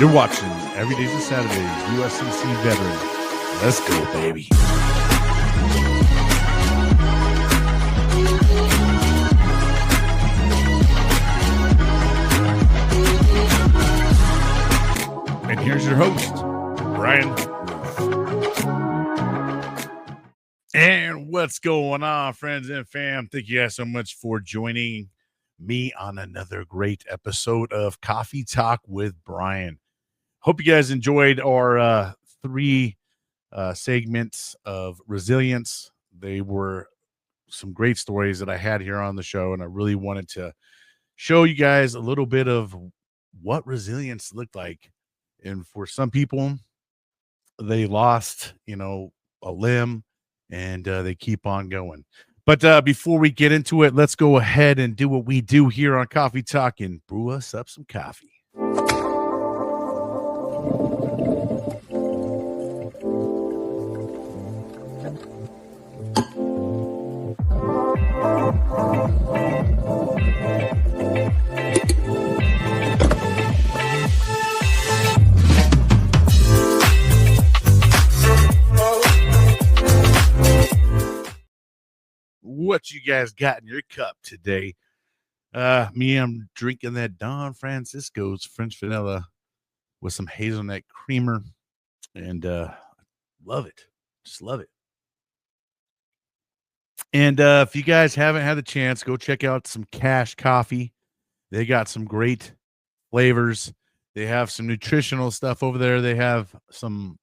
You're watching Every Day's a Saturday, USCC veteran. Let's go, baby. And here's your host, Bryan. And what's going on, friends and fam? Thank you guys so much for joining me on another great episode of Coffee Talk with Bryan. Hope you guys enjoyed our three segments of resilience. They were some great stories that I had here on the show, and I really wanted to show you guys a little bit of what resilience looked like. And for some people, they lost, a limb, and they keep on going. But before we get into it, let's go ahead and do what we do here on Coffee Talk and brew us up some coffee. What you guys got in your cup today? I'm drinking that Don Francisco's French vanilla with some hazelnut creamer, and love it. Just love it. And if you guys haven't had the chance, go check out some Cash Coffee. They got some great flavors. They have some nutritional stuff over there. They have some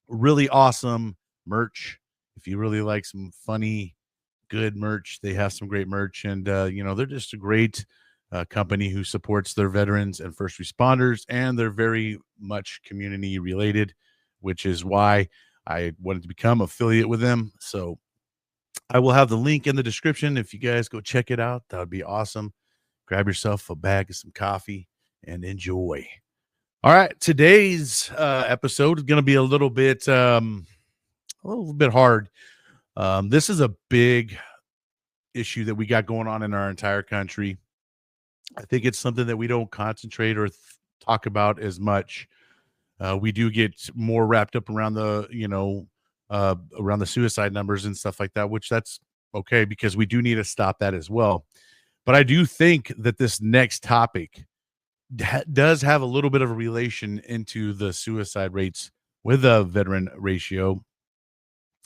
really awesome merch. If you really like some funny, good merch, they have some great merch. And, they're just a great company who supports their veterans and first responders. And they're very much community related, which is why I wanted to become affiliate with them. So I will have the link in the description. If you guys go check it out, that would be awesome. Grab yourself a bag of some coffee and enjoy. All right, today's episode is going to be a little bit hard. This is a big issue that we got going on in our entire country. I think it's something that we don't concentrate or talk about as much. We do get more wrapped up around the suicide numbers and stuff like that, which that's okay because we do need to stop that as well. But I do think that this next topic does have a little bit of a relation into the suicide rates with a veteran ratio,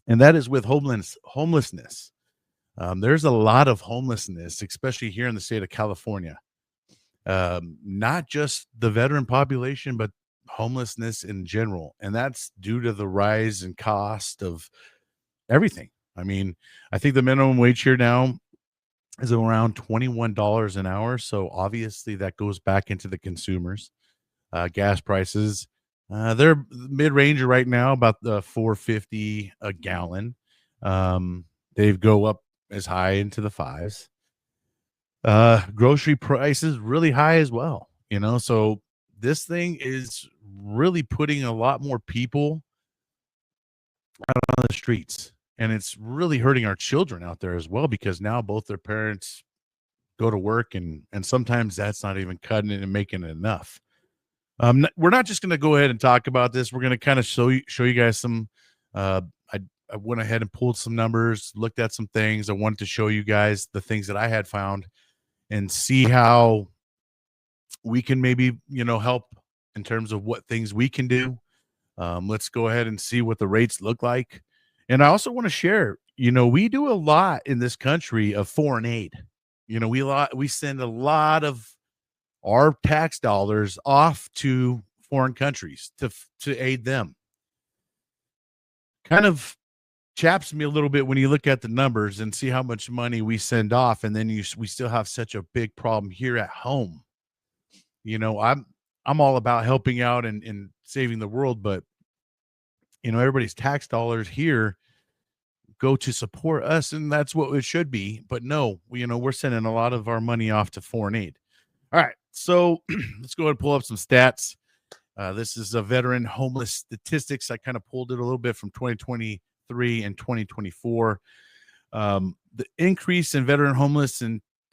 and that is with homelessness. There's a lot of homelessness, especially here in the state of California. Not just the veteran population, but homelessness in general. And that's due to the rise in cost of everything. I mean, I think the minimum wage here now is around $21 an hour. So obviously that goes back into the consumers. Gas prices, they're mid-range right now, about the $4.50 a gallon. They go up as high into the fives. Grocery prices really high as well, so this thing is really putting a lot more people out on the streets, and it's really hurting our children out there as well, because now both their parents go to work, and sometimes that's not even cutting it and making it enough. We're not just going to go ahead and talk about this. We're going to kind of show you guys some, I went ahead and pulled some numbers, looked at some things. I wanted to show you guys the things that I had found and see how we can maybe, help in terms of what things we can do. Let's go ahead and see what the rates look like. And I also want to share, we do a lot in this country of foreign aid. We send a lot of our tax dollars off to foreign countries to aid them. Kind of chaps me a little bit when you look at the numbers and see how much money we send off, and then we still have such a big problem here at home. I'm all about helping out and saving the world, but everybody's tax dollars here go to support us, and that's what it should be. But no, we're sending a lot of our money off to foreign aid. All right, so let's go ahead and pull up some stats. This is a veteran homeless statistics. I kind of pulled it a little bit from 2023 and 2024. The increase in veteran homeless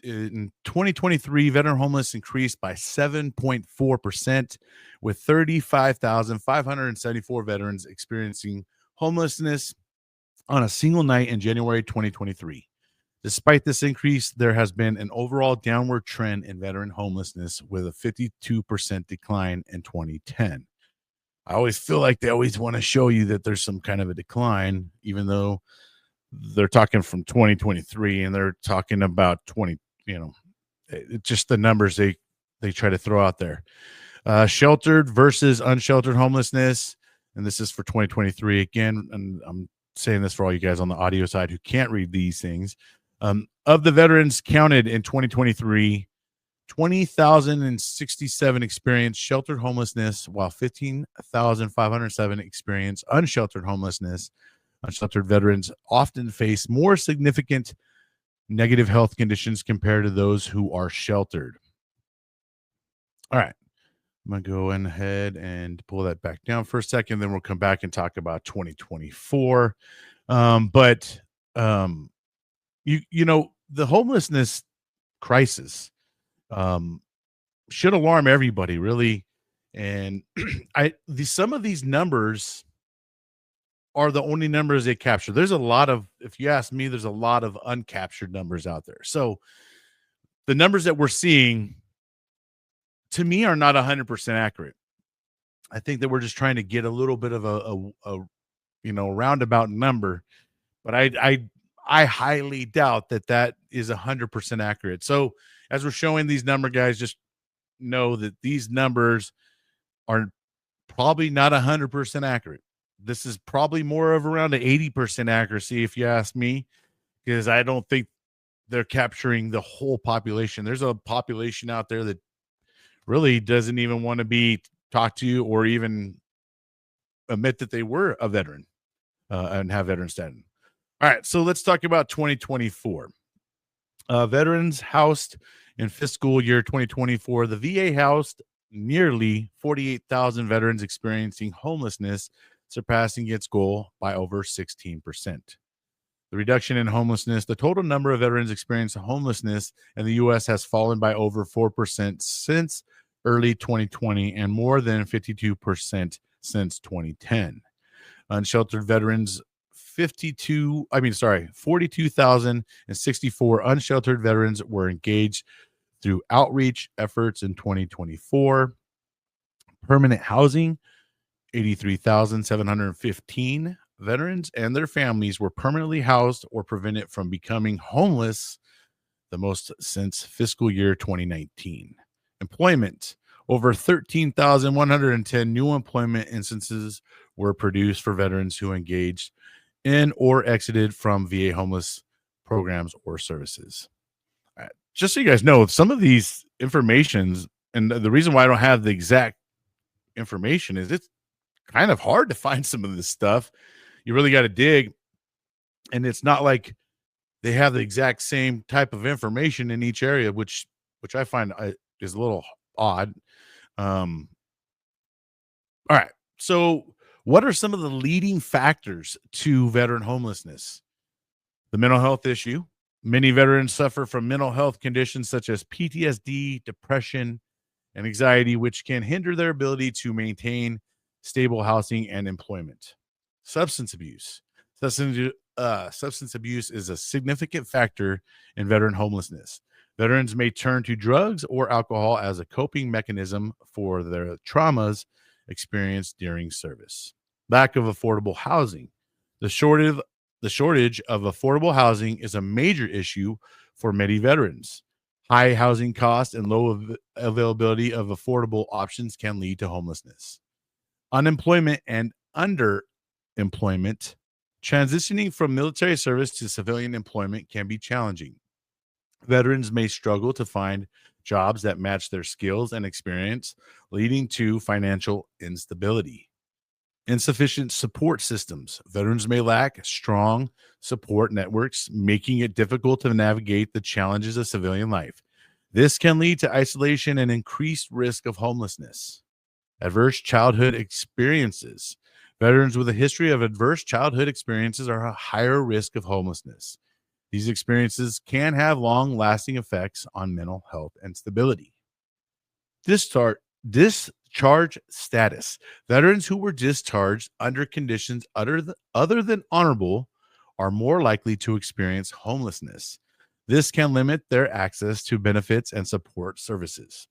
in 2023, veteran homeless increased by 7.4%, with 35,574 veterans experiencing homelessness on a single night in January 2023. Despite this increase, there has been an overall downward trend in veteran homelessness with a 52% decline in 2010. I always feel like they always want to show you that there's some kind of a decline, even though they're talking from 2023 and they're talking about 20, it's just the numbers they try to throw out there. Sheltered versus unsheltered homelessness, and this is for 2023 again, and I'm saying this for all you guys on the audio side who can't read these things. Of the veterans counted in 2023, 20,067 experienced sheltered homelessness, while 15,507 experienced unsheltered homelessness. Unsheltered veterans often face more significant negative health conditions compared to those who are sheltered. All right. I'm going to go ahead and pull that back down for a second. Then we'll come back and talk about 2024. The homelessness crisis should alarm everybody, really. And some of these numbers are the only numbers they capture. There's a lot of, if you ask me, there's a lot of uncaptured numbers out there. So the numbers that we're seeing, to me, are not 100% accurate. I think that we're just trying to get a little bit of a roundabout number, but I highly doubt that is 100% accurate. So as we're showing these number, guys, just know that these numbers are probably not 100% accurate. This is probably more of around an 80% accuracy, if you ask me, because I don't think they're capturing the whole population. There's a population out there that really doesn't even want to be talked to or even admit that they were a veteran and have veteran status. All right, so let's talk about 2024. Veterans housed in fiscal year 2024, the VA housed nearly 48,000 veterans experiencing homelessness, surpassing its goal by over 16%. The reduction in homelessness, the total number of veterans experiencing homelessness in the U.S. has fallen by over 4% since early 2020 and more than 52% since 2010. Unsheltered veterans, 42,064 unsheltered veterans were engaged through outreach efforts in 2024. Permanent housing, 83,715 veterans and their families were permanently housed or prevented from becoming homeless, the most since fiscal year 2019. Employment, over 13,110 new employment instances were produced for veterans who engaged in or exited from VA homeless programs or services. Just so you guys know, some of these informations, and the reason why I don't have the exact information is it's kind of hard to find some of this stuff. You really got to dig, and it's not like they have the exact same type of information in each area, which I find is a little odd. All right, so what are some of the leading factors to veteran homelessness? The mental health issue. Many veterans suffer from mental health conditions such as PTSD, depression, and anxiety, which can hinder their ability to maintain stable housing and employment. Substance abuse. Substance abuse is a significant factor in veteran homelessness. Veterans may turn to drugs or alcohol as a coping mechanism for their traumas experienced during service. Lack of affordable housing. The shortage of affordable housing is a major issue for many veterans. High housing costs and low availability of affordable options can lead to homelessness. Unemployment and underemployment. Transitioning from military service to civilian employment can be challenging. Veterans may struggle to find jobs that match their skills and experience, leading to financial instability. Insufficient support systems. Veterans may lack strong support networks, making it difficult to navigate the challenges of civilian life. This can lead to isolation and increased risk of homelessness. Adverse childhood experiences. Veterans with a history of adverse childhood experiences are a higher risk of homelessness. These experiences can have long lasting effects on mental health and stability. Discharge status. Veterans who were discharged under conditions other than honorable are more likely to experience homelessness. This can limit their access to benefits and support services.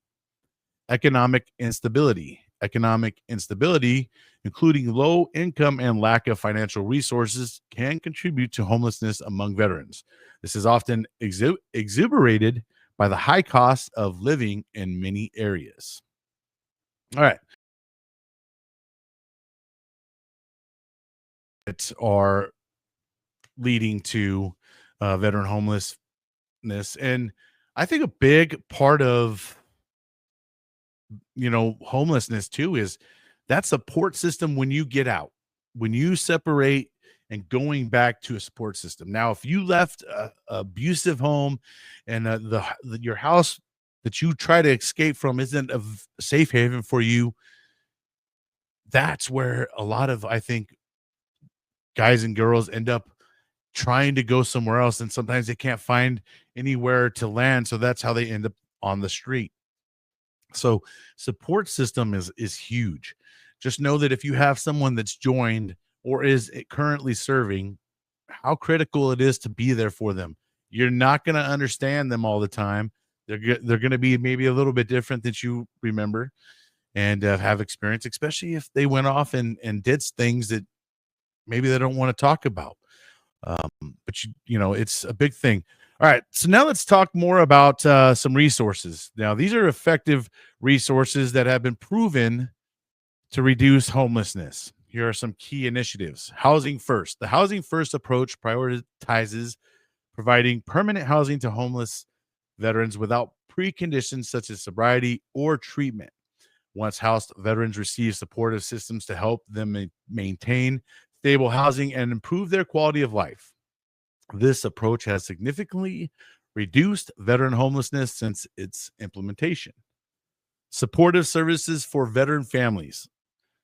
Economic instability. Economic instability, including low income and lack of financial resources, can contribute to homelessness among veterans. This is often exuberated by the high cost of living in many areas. All right. That are leading to veteran homelessness. And I think a big part of, homelessness too is that support system when you get out, when you separate and going back to a support system. Now, if you left a abusive home and your house that you try to escape from isn't a safe haven for you, that's where a lot of, I think, guys and girls end up trying to go somewhere else, and sometimes they can't find anywhere to land, so that's how they end up on the street. So support system is huge. Just know that if you have someone that's joined or is currently serving, how critical it is to be there for them. You're not going to understand them all the time. They're going to be maybe a little bit different than you remember and have experience, especially if they went off and did things that maybe they don't want to talk about. But it's a big thing. All right, so now let's talk more about some resources. Now, these are effective resources that have been proven to reduce homelessness. Here are some key initiatives. Housing First. The Housing First approach prioritizes providing permanent housing to homeless veterans without preconditions such as sobriety or treatment. Once housed, veterans receive supportive systems to help them maintain stable housing and improve their quality of life. This approach has significantly reduced veteran homelessness since its implementation. Supportive services for veteran families.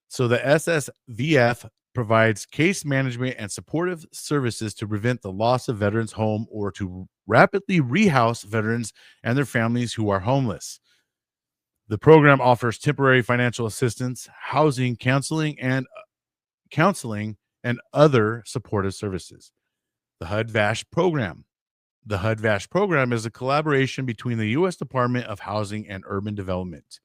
So the SSVF provides case management and supportive services to prevent the loss of veterans' home or to rapidly rehouse veterans and their families who are homeless. The program offers temporary financial assistance, housing, counseling and other supportive services. The HUD-VASH program. The HUD-VASH program is a collaboration between the U.S. Department of Housing and Urban Development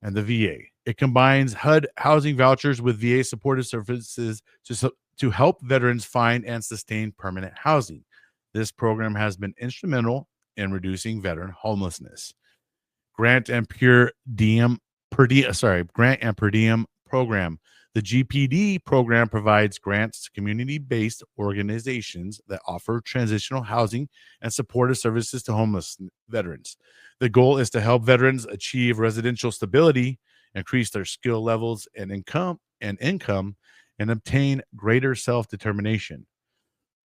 and the VA. It combines HUD housing vouchers with VA supportive services to help veterans find and sustain permanent housing. This program has been instrumental in reducing veteran homelessness. Grant and per diem program. The GPD program provides grants to community-based organizations that offer transitional housing and supportive services to homeless veterans. The goal is to help veterans achieve residential stability, increase their skill levels and income, and obtain greater self-determination.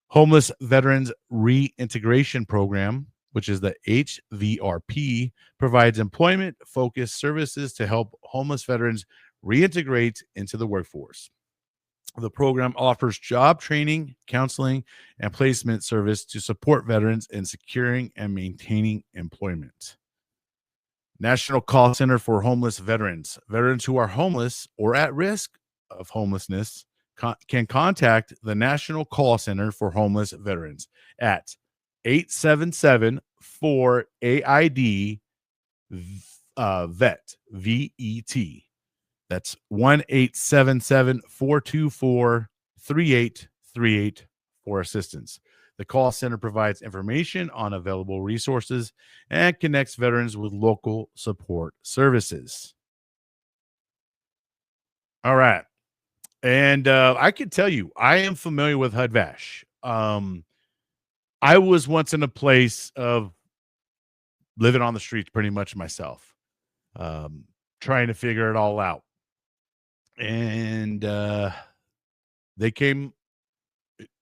Homeless Veterans Reintegration Program, which is the HVRP, provides employment-focused services to help homeless veterans reintegrate into the workforce. The program offers job training, counseling, and placement service to support veterans in securing and maintaining employment. National Call Center for Homeless Veterans. Veterans who are homeless or at risk of homelessness can contact the National Call Center for Homeless Veterans at 877-4AID VET, VET. That's 1-877-424-3838 for assistance. The call center provides information on available resources and connects veterans with local support services. All right. And I can tell you, I am familiar with HUD-VASH. I was once in a place of living on the streets pretty much myself, trying to figure it all out. And they came,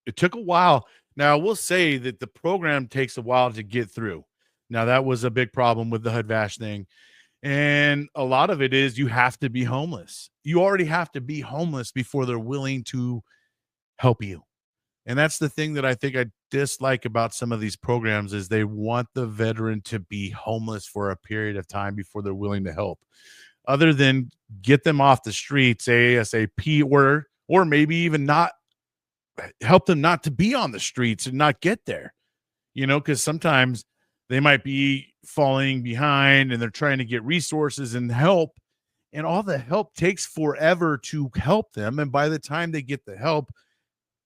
it took a while. Now, I will say that the program takes a while to get through. Now, that was a big problem with the HUD-VASH thing. And a lot of it is you have to be homeless. You already have to be homeless before they're willing to help you. And that's the thing that I think I dislike about some of these programs is they want the veteran to be homeless for a period of time before they're willing to help. Other than get them off the streets ASAP, or maybe even not help them not to be on the streets and not get there. Because sometimes they might be falling behind and they're trying to get resources and help, and all the help takes forever to help them. And by the time they get the help,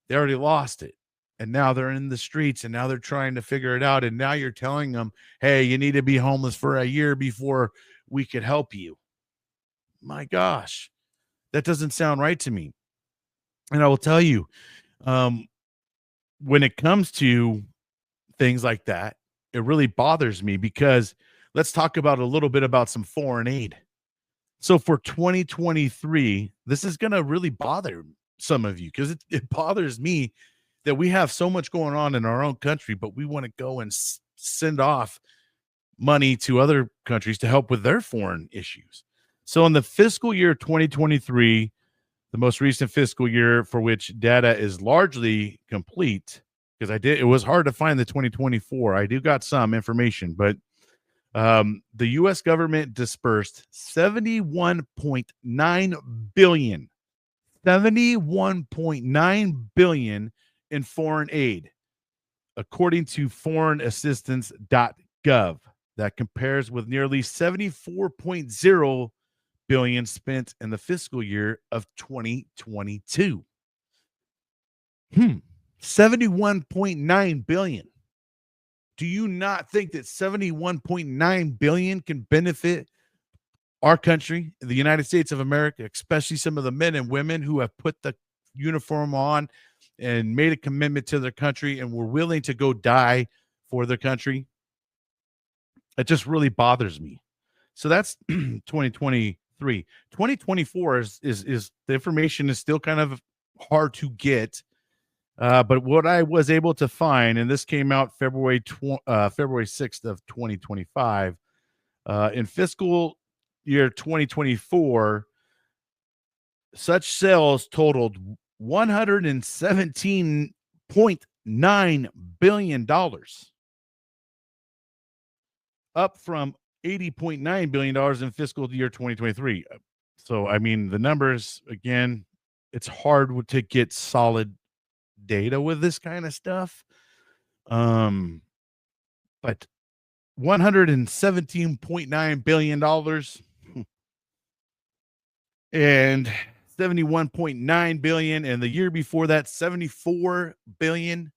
they already lost it. And now they're in the streets and now they're trying to figure it out. And now you're telling them, hey, you need to be homeless for a year before we could help you. My gosh, that doesn't sound right to me. And I will tell you, um, when it comes to things like that, it really bothers me because let's talk about a little bit about some foreign aid. So for 2023, this is going to really bother some of you because it bothers me that we have so much going on in our own country, but we want to go and send off money to other countries to help with their foreign issues. So in the fiscal year 2023, the most recent fiscal year for which data is largely complete, because it was hard to find the 2024. I do got some information, but the U.S. government dispersed 71.9 billion, 71.9 billion in foreign aid, according to foreignassistance.gov. That compares with nearly 74.0 billion spent in the fiscal year of 2022. 71.9 billion. Do you not think that 71.9 billion can benefit our country, the United States of America, especially some of the men and women who have put the uniform on and made a commitment to their country and were willing to go die for their country? It just really bothers me. So that's 2023. 2024 is the information is still kind of hard to get. But what I was able to find, and this came out February 6th of 2025, in fiscal year 2024, such sales totaled $117.9 billion, up from $80.9 billion in fiscal year 2023. So, I mean, the numbers, again, it's hard to get solid data with this kind of stuff. But $117.9 billion and 71.9 billion, and the year before that 74 billion.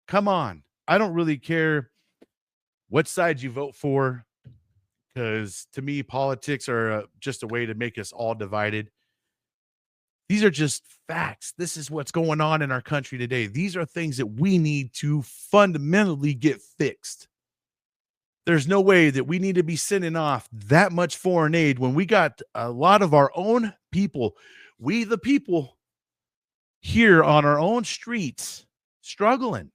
Come on. I don't really care what side you vote for, because to me politics are just a way to make us all divided. These are just facts. This is what's going on in our country today. These are things that we need to fundamentally get fixed. There's no way that we need to be sending off that much foreign aid when we got a lot of our own people, we the people here on our own streets, struggling.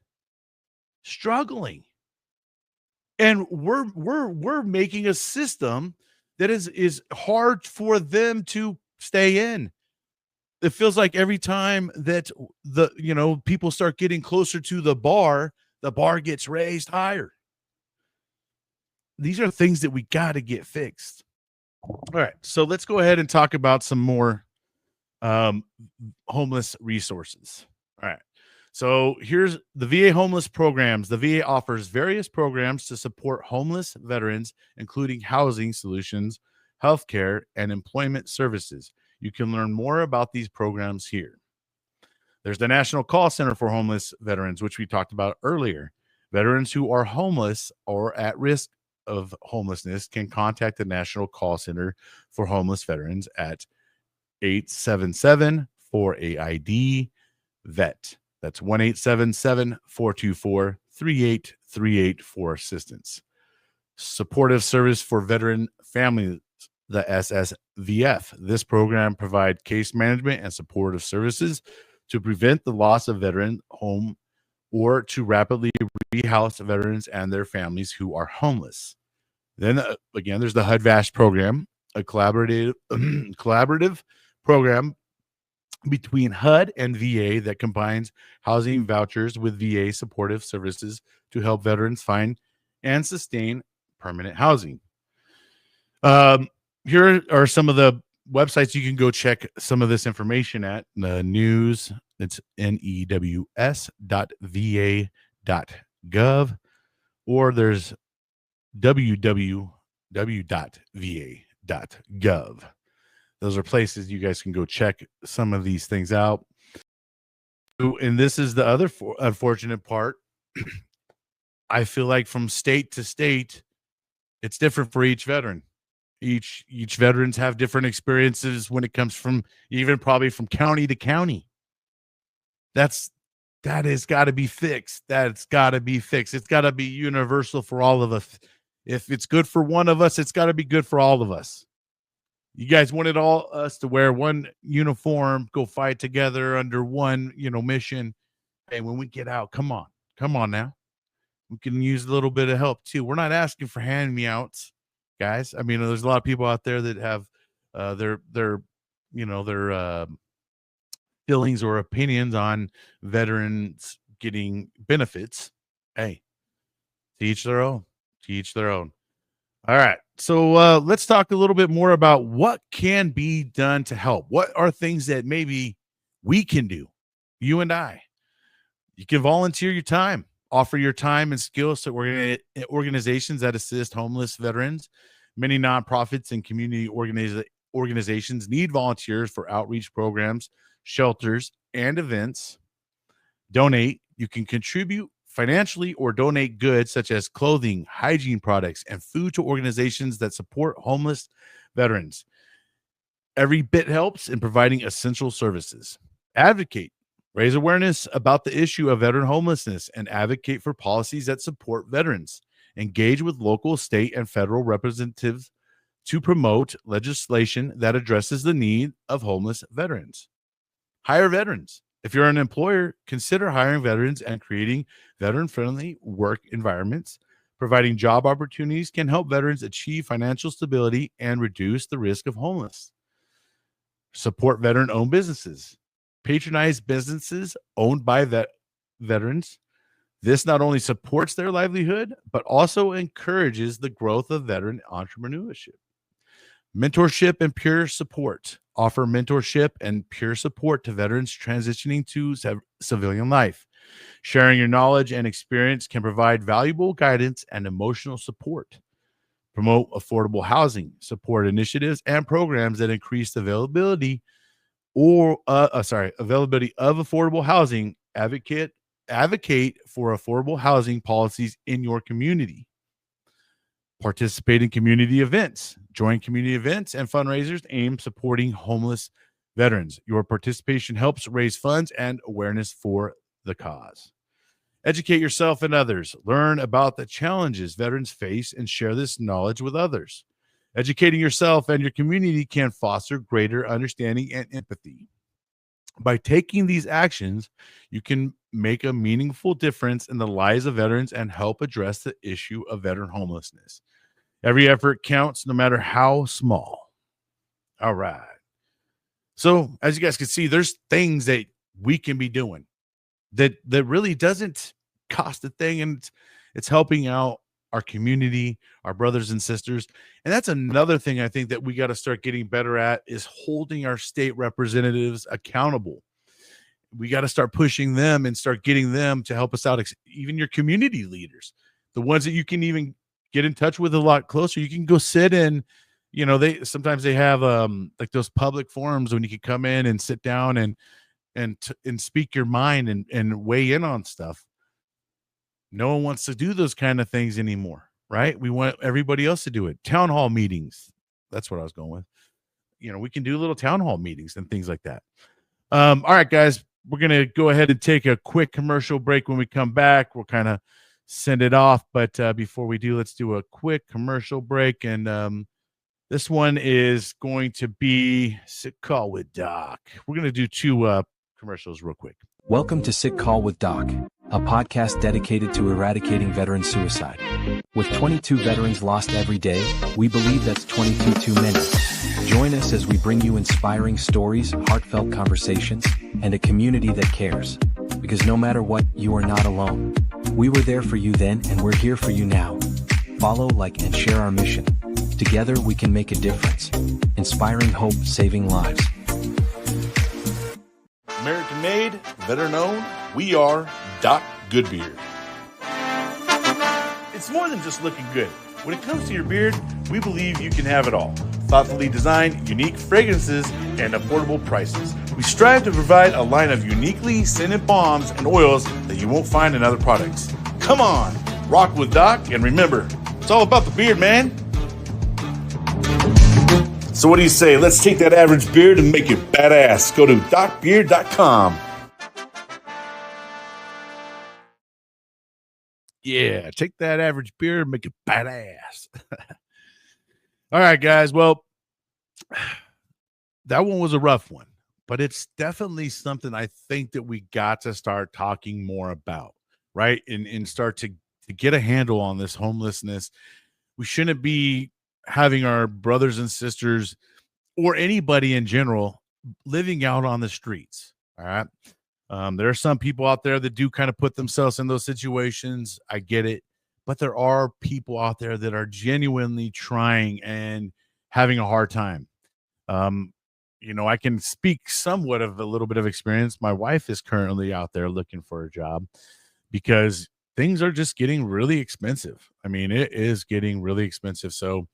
And we're making a system that is hard for them to stay in. It feels like every time that people start getting closer to the bar gets raised higher. These are things that we got to get fixed. All right, so let's go ahead and talk about some more homeless resources. All right, so here's the VA homeless programs. The VA offers various programs to support homeless veterans, including housing solutions, healthcare, and employment services. You can learn more about these programs here. There's the National Call Center for Homeless Veterans, which we talked about earlier. Veterans who are homeless or at risk of homelessness can contact the National Call Center for Homeless Veterans at 877-4AID-VET. That's 1-877-424-3838 for assistance. Supportive Service for Veteran Families, the SSVF. This program provides case management and supportive services to prevent the loss of veteran home or to rapidly rehouse veterans and their families who are homeless. Then again, there's the HUD-VASH program, a collaborative program between HUD and VA that combines housing vouchers with VA supportive services to help veterans find and sustain permanent housing. Here are some of the websites you can go check some of this information at. The news, it's news.va.gov, or there's www.va.gov. Those are places you guys can go check some of these things out. And this is the other unfortunate part. I feel like from state to state, it's different for each veteran. Each veterans have different experiences when it comes from even probably from county to county. That has got to be fixed. That's got to be fixed. It's got to be universal for all of us. If it's good for one of us, it's got to be good for all of us. You guys wanted all us to wear one uniform, go fight together under one, mission. Hey, when we get out, come on now. We can use a little bit of help too. We're not asking for hand-me-outs, guys. I mean, there's a lot of people out there that have their feelings or opinions on veterans getting benefits. Hey, to each their own. All right. So let's talk a little bit more about what can be done to help. What are things that maybe we can do, you and I? You can volunteer your time, offer your time and skills to organizations that assist homeless veterans. Many nonprofits and community organizations need volunteers for outreach programs, shelters, and events. Donate. You can contribute financially or donate goods such as clothing, hygiene products, and food to organizations that support homeless veterans. Every bit helps in providing essential services. Advocate. Raise awareness about the issue of veteran homelessness and advocate for policies that support veterans. Engage with local, state, and federal representatives to promote legislation that addresses the need of homeless veterans. Hire veterans. If you're an employer, consider hiring veterans and creating veteran-friendly work environments. Providing job opportunities can help veterans achieve financial stability and reduce the risk of homelessness. Support veteran-owned businesses. Patronize businesses owned by veterans. This not only supports their livelihood, but also encourages the growth of veteran entrepreneurship. Mentorship and peer support. Offer mentorship and peer support to veterans transitioning to civilian life. Sharing your knowledge and experience can provide valuable guidance and emotional support. Promote affordable housing. Support initiatives and programs that increase the availability of affordable housing. Advocate for affordable housing policies in your community. Participate in community events. Join community events and fundraisers aimed supporting homeless veterans. Your participation helps raise funds and awareness for the cause. Educate yourself and others. Learn about the challenges veterans face and share this knowledge with others. Educating yourself and your community can foster greater understanding and empathy. By taking these actions, you can make a meaningful difference in the lives of veterans and help address the issue of veteran homelessness. Every effort counts, no matter how small. All right. So, as you guys can see, there's things that we can be doing that really doesn't cost a thing, and it's helping out our community, our brothers and sisters. And that's another thing I think that we got to start getting better at, is holding our state representatives accountable. We got to start pushing them and start getting them to help us out. Even your community leaders, the ones that you can even get in touch with a lot closer. You can go sit in, they sometimes they have like those public forums when you can come in and sit down and speak your mind and weigh in on stuff. No one wants to do those kind of things anymore, right? We want everybody else to do it. Town hall meetings. That's what I was going with. We can do little town hall meetings and things like that. All right, guys, we're going to go ahead and take a quick commercial break. When we come back, we'll kind of send it off. But before we do, let's do a quick commercial break. And this one is going to be Sick Call with Doc. We're going to do two commercials real quick. Welcome to Sick Call with Doc, a podcast dedicated to eradicating veteran suicide. With 22 veterans lost every day, we believe that's 22 too many. Join us as we bring you inspiring stories, heartfelt conversations, and a community that cares. Because no matter what, you are not alone. We were there for you then, and we're here for you now. Follow, like, and share our mission. Together, we can make a difference. Inspiring hope, saving lives. American made, veteran owned, we are Doc Goodbeard. It's more than just looking good. When it comes to your beard, we believe you can have it all. Thoughtfully designed, unique fragrances, and affordable prices. We strive to provide a line of uniquely scented balms and oils that you won't find in other products. Come on, rock with Doc, and remember, it's all about the beard, man. So what do you say? Let's take that average beard and make it badass. Go to docbeard.com. Yeah, take that average beard and make it badass. All right, guys. Well, that one was a rough one, but it's definitely something I think that we got to start talking more about, right? And start to get a handle on this homelessness. We shouldn't be having our brothers and sisters or anybody in general living out on the streets. All right. There are some people out there that do kind of put themselves in those situations. I get it. But there are people out there that are genuinely trying and having a hard time. I can speak somewhat of a little bit of experience. My wife is currently out there looking for a job because things are just getting really expensive. I mean, it is getting really expensive. So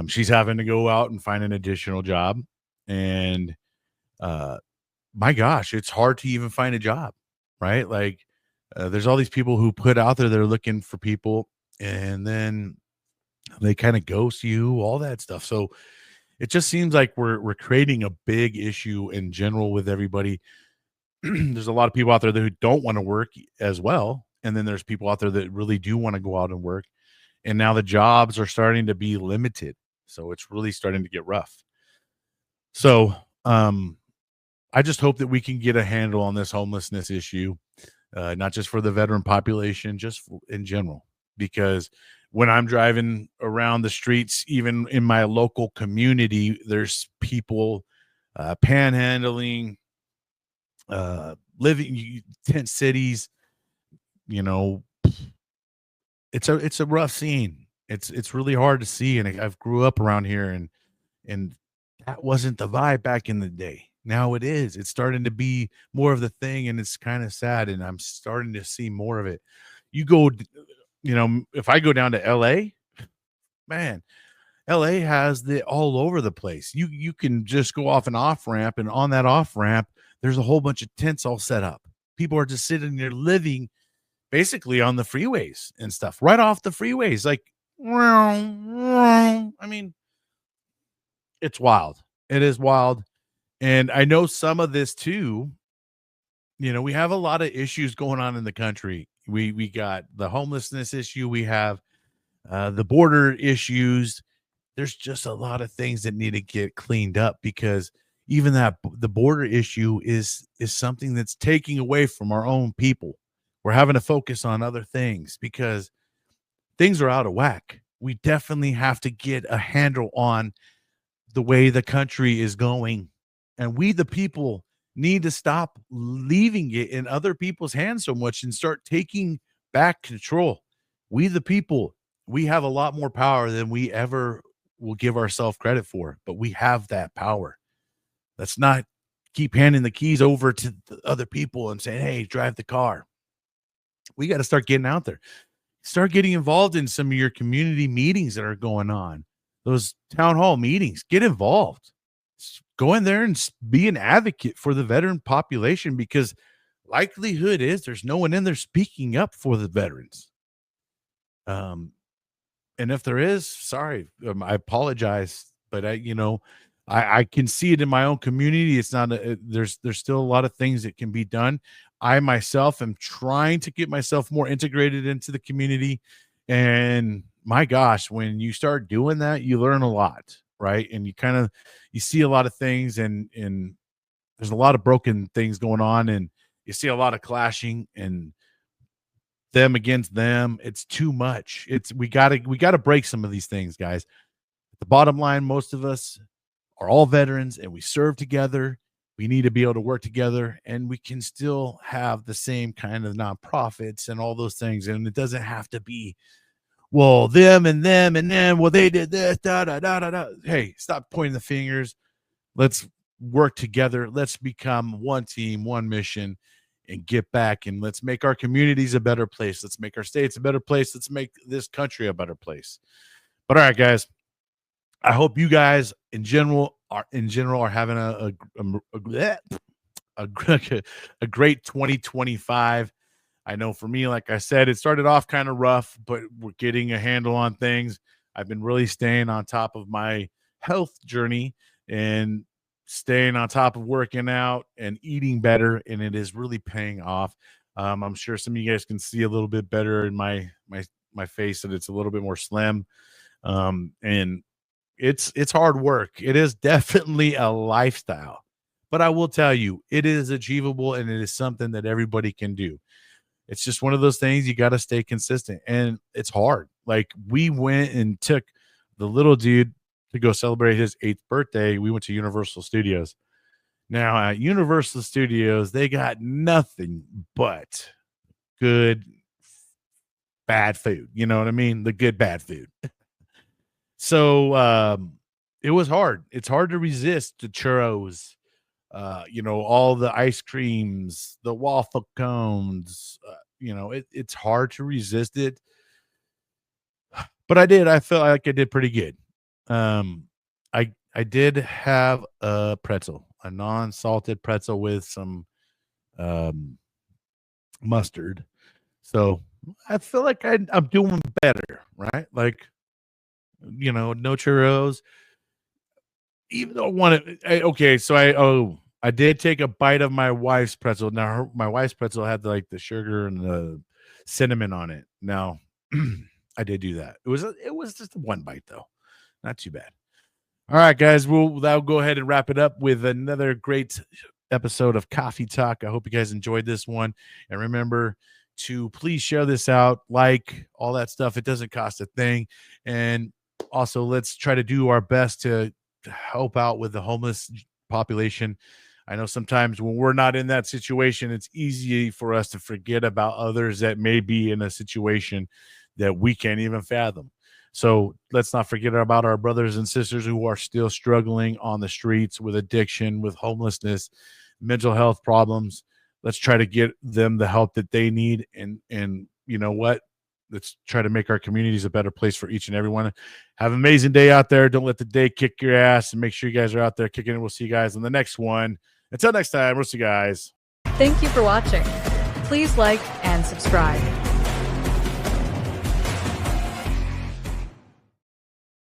she's having to go out and find an additional job. And my gosh, it's hard to even find a job, right? Like there's all these people who put out there, they're looking for people, and then they kind of ghost you, all that stuff. So it just seems like we're creating a big issue in general with everybody. There's a lot of people out there who don't want to work as well. And then there's people out there that really do want to go out and work. And now the jobs are starting to be limited. So it's really starting to get rough. So I just hope that we can get a handle on this homelessness issue, not just for the veteran population, just in general. Because when I'm driving around the streets, even in my local community, there's people panhandling, living tent cities. It's a rough scene. It's really hard to see, and I've grew up around here, and that wasn't the vibe back in the day. Now it is. It's starting to be more of the thing, and it's kind of sad, and I'm starting to see more of it. You go, if I go down to LA, man, LA has the all over the place. You can just go off an off ramp, and on that off ramp, there's a whole bunch of tents all set up. People are just sitting there living basically on the freeways and stuff, right off the freeways. Like, I mean, it's wild. It is wild. And I know some of this too. We have a lot of issues going on in the country. We got the homelessness issue. We have the border issues. There's just a lot of things that need to get cleaned up, because even the border issue is something that's taking away from our own people. We're having to focus on other things because things are out of whack. We definitely have to get a handle on the way the country is going. And we, the people, need to stop leaving it in other people's hands so much and start taking back control. We, the people, we have a lot more power than we ever will give ourselves credit for, but we have that power. Let's not keep handing the keys over to the other people and saying, hey, drive the car. We got to start getting out there. Start getting involved in some of your community meetings that are going on. Those town hall meetings, get involved. Go in there and be an advocate for the veteran population, because likelihood is there's no one in there speaking up for the veterans. And if there is, sorry, I apologize, but I can see it in my own community. It's not there's still a lot of things that can be done. I myself am trying to get myself more integrated into the community, and my gosh, when you start doing that, you learn a lot, right? And you see a lot of things, and there's a lot of broken things going on, and you see a lot of clashing and them against them. It's too much. We gotta break some of these things, guys. The bottom line, most of us, are all veterans and we serve together. We need to be able to work together, and we can still have the same kind of nonprofits and all those things. And it doesn't have to be, well, them and them and them. Well, they did this, da da da da da. Hey, stop pointing the fingers. Let's work together. Let's become one team, one mission, and get back. And let's make our communities a better place. Let's make our states a better place. Let's make this country a better place. But all right, guys, I hope you guys in general are having a great 2025. I know for me, like I said, it started off kind of rough, but we're getting a handle on things. I've been really staying on top of my health journey and staying on top of working out and eating better, and it is really paying off. I'm sure some of you guys can see a little bit better in my face that it's a little bit more slim. And it's hard work. It is definitely a lifestyle, but I will tell you, it is achievable and it is something that everybody can do. It's just one of those things you got to stay consistent, and it's hard. Like, we went and took the little dude to go celebrate his 8th birthday. We went to Universal Studios. Now, at Universal Studios, they got nothing but good, bad food. You know what I mean? The good, bad food. So it was hard. It's hard to resist the churros, all the ice creams, the waffle cones. It's hard to resist it. But I did. I felt like I did pretty good. I did have a pretzel, a non-salted pretzel with some mustard. So I feel like I'm doing better, right? Like, no churros. Even though I wanted, okay, so I did take a bite of my wife's pretzel. Now, my wife's pretzel had the sugar and the cinnamon on it. Now, I did do that. It was just one bite though, not too bad. All right, guys, that'll go ahead and wrap it up with another great episode of Coffee Talk. I hope you guys enjoyed this one, and remember to please share this out, like all that stuff. It doesn't cost a thing, and also let's try to do our best to help out with the homeless population. I know sometimes when we're not in that situation, it's easy for us to forget about others that may be in a situation that we can't even fathom. So let's not forget about our brothers and sisters who are still struggling on the streets with addiction, with homelessness, mental health problems. Let's try to get them the help that they need. And you know what? Let's try to make our communities a better place for each and every one. Have an amazing day out there. Don't let the day kick your ass, and make sure you guys are out there kicking it. We'll see you guys on the next one. Until next time, we'll see you guys. Thank you for watching. Please like and subscribe.